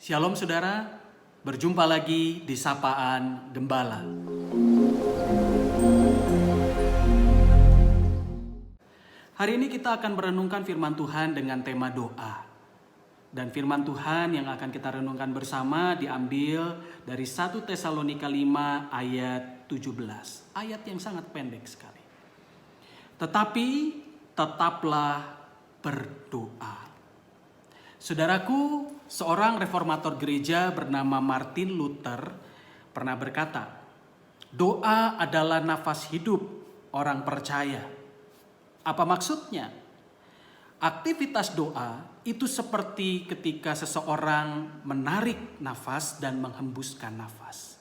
Shalom saudara, berjumpa lagi di Sapaan Gembala. Hari ini kita akan merenungkan firman Tuhan dengan tema doa. Dan firman Tuhan yang akan kita renungkan bersama diambil dari 1 Tesalonika 5 ayat 17. Ayat yang sangat pendek sekali. Tetapi tetaplah berdoa. Saudaraku, seorang reformator gereja bernama Martin Luther pernah berkata, doa adalah nafas hidup orang percaya. Apa maksudnya? Aktivitas doa itu seperti ketika seseorang menarik nafas dan menghembuskan nafas.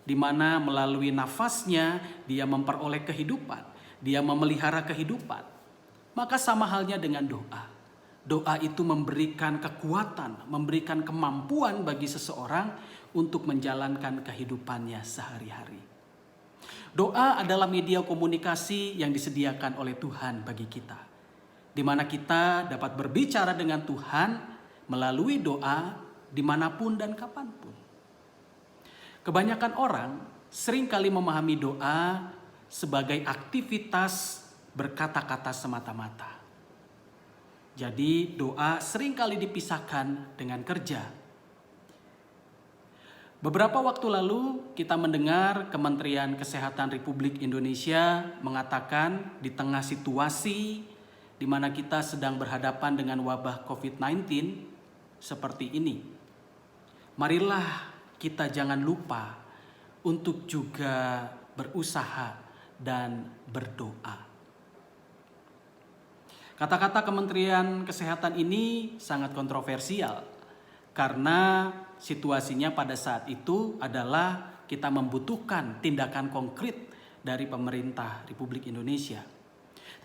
Di mana melalui nafasnya dia memperoleh kehidupan, dia memelihara kehidupan. Maka sama halnya dengan doa. Doa itu memberikan kekuatan, memberikan kemampuan bagi seseorang untuk menjalankan kehidupannya sehari-hari. Doa adalah media komunikasi yang disediakan oleh Tuhan bagi kita, di mana kita dapat berbicara dengan Tuhan melalui doa dimanapun dan kapanpun. Kebanyakan orang seringkali memahami doa sebagai aktivitas berkata-kata semata-mata. Jadi doa seringkali dipisahkan dengan kerja. Beberapa waktu lalu kita mendengar Kementerian Kesehatan Republik Indonesia mengatakan di tengah situasi di mana kita sedang berhadapan dengan wabah COVID-19 seperti ini. Marilah kita jangan lupa untuk juga berusaha dan berdoa. Kata-kata Kementerian Kesehatan ini sangat kontroversial karena situasinya pada saat itu adalah kita membutuhkan tindakan konkret dari pemerintah Republik Indonesia.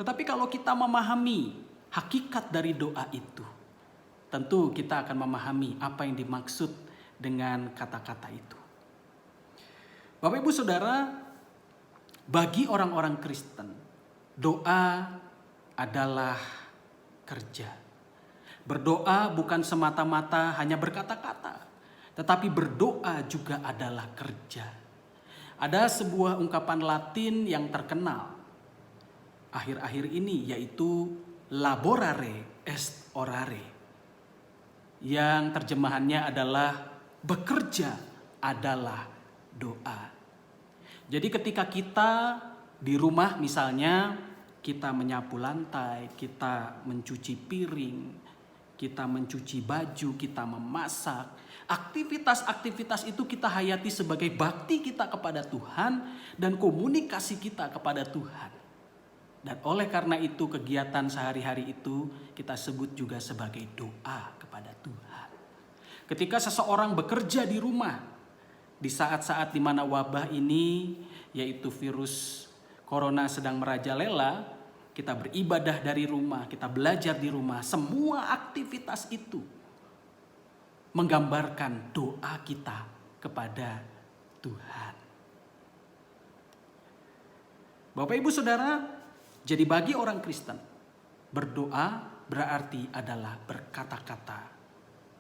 Tetapi kalau kita memahami hakikat dari doa itu, tentu kita akan memahami apa yang dimaksud dengan kata-kata itu. Bapak Ibu Saudara, bagi orang-orang Kristen, doa adalah kerja. Berdoa bukan semata-mata hanya berkata-kata, tetapi berdoa juga adalah kerja. Ada sebuah ungkapan Latin yang terkenal akhir-akhir ini, yaitu laborare est orare, yang terjemahannya adalah bekerja adalah doa. Jadi ketika kita di rumah misalnya, kita menyapu lantai, kita mencuci piring, kita mencuci baju, kita memasak. Aktivitas-aktivitas itu kita hayati sebagai bakti kita kepada Tuhan dan komunikasi kita kepada Tuhan. Dan oleh karena itu kegiatan sehari-hari itu kita sebut juga sebagai doa kepada Tuhan. Ketika seseorang bekerja di rumah, di saat-saat di mana wabah ini, yaitu virus Corona sedang merajalela, kita beribadah dari rumah, kita belajar di rumah. Semua aktivitas itu menggambarkan doa kita kepada Tuhan. Bapak Ibu Saudara, jadi bagi orang Kristen, berdoa berarti adalah berkata-kata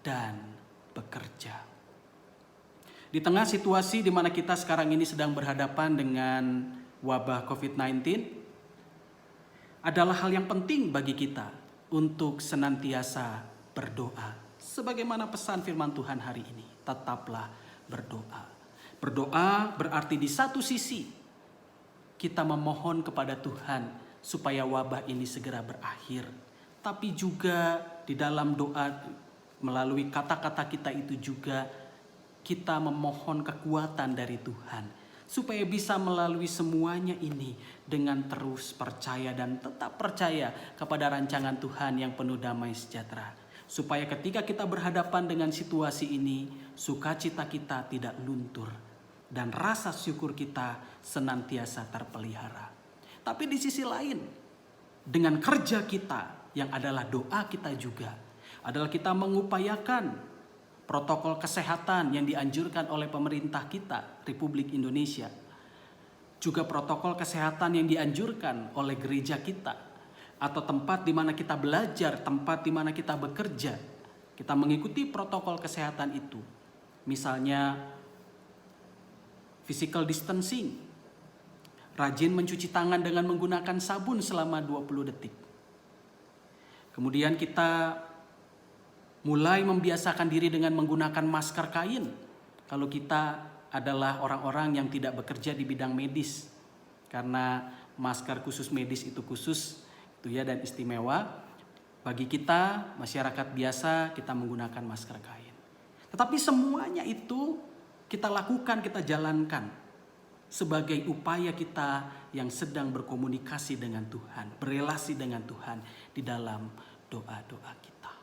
dan bekerja. Di tengah situasi di mana kita sekarang ini sedang berhadapan dengan wabah COVID-19, adalah hal yang penting bagi kita untuk senantiasa berdoa. Sebagaimana pesan firman Tuhan hari ini, tetaplah berdoa. Berdoa berarti di satu sisi kita memohon kepada Tuhan supaya wabah ini segera berakhir. Tapi juga di dalam doa melalui kata-kata kita itu juga kita memohon kekuatan dari Tuhan supaya bisa melalui semuanya ini dengan terus percaya dan tetap percaya kepada rancangan Tuhan yang penuh damai sejahtera. Supaya ketika kita berhadapan dengan situasi ini, sukacita kita tidak luntur dan rasa syukur kita senantiasa terpelihara. Tapi di sisi lain, dengan kerja kita yang adalah doa kita juga, adalah kita mengupayakan protokol kesehatan yang dianjurkan oleh pemerintah kita, Republik Indonesia. Juga protokol kesehatan yang dianjurkan oleh gereja kita. Atau tempat di mana kita belajar, tempat di mana kita bekerja. Kita mengikuti protokol kesehatan itu. Misalnya physical distancing, rajin mencuci tangan dengan menggunakan sabun selama 20 detik. Kemudian kita mulai membiasakan diri dengan menggunakan masker kain. Kalau kita adalah orang-orang yang tidak bekerja di bidang medis. Karena masker khusus medis itu khusus itu ya dan istimewa. Bagi kita masyarakat biasa kita menggunakan masker kain. Tetapi semuanya itu kita lakukan, kita jalankan sebagai upaya kita yang sedang berkomunikasi dengan Tuhan, berelasi dengan Tuhan di dalam doa-doa kita.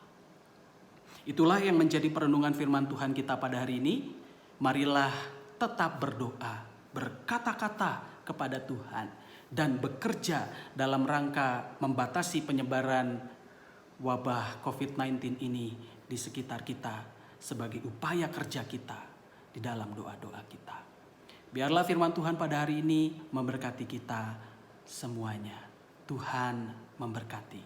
Itulah yang menjadi perenungan firman Tuhan kita pada hari ini. Marilah tetap berdoa, berkata-kata kepada Tuhan, dan bekerja dalam rangka membatasi penyebaran wabah COVID-19 ini di sekitar kita sebagai upaya kerja kita di dalam doa-doa kita. Biarlah firman Tuhan pada hari ini memberkati kita semuanya. Tuhan memberkati.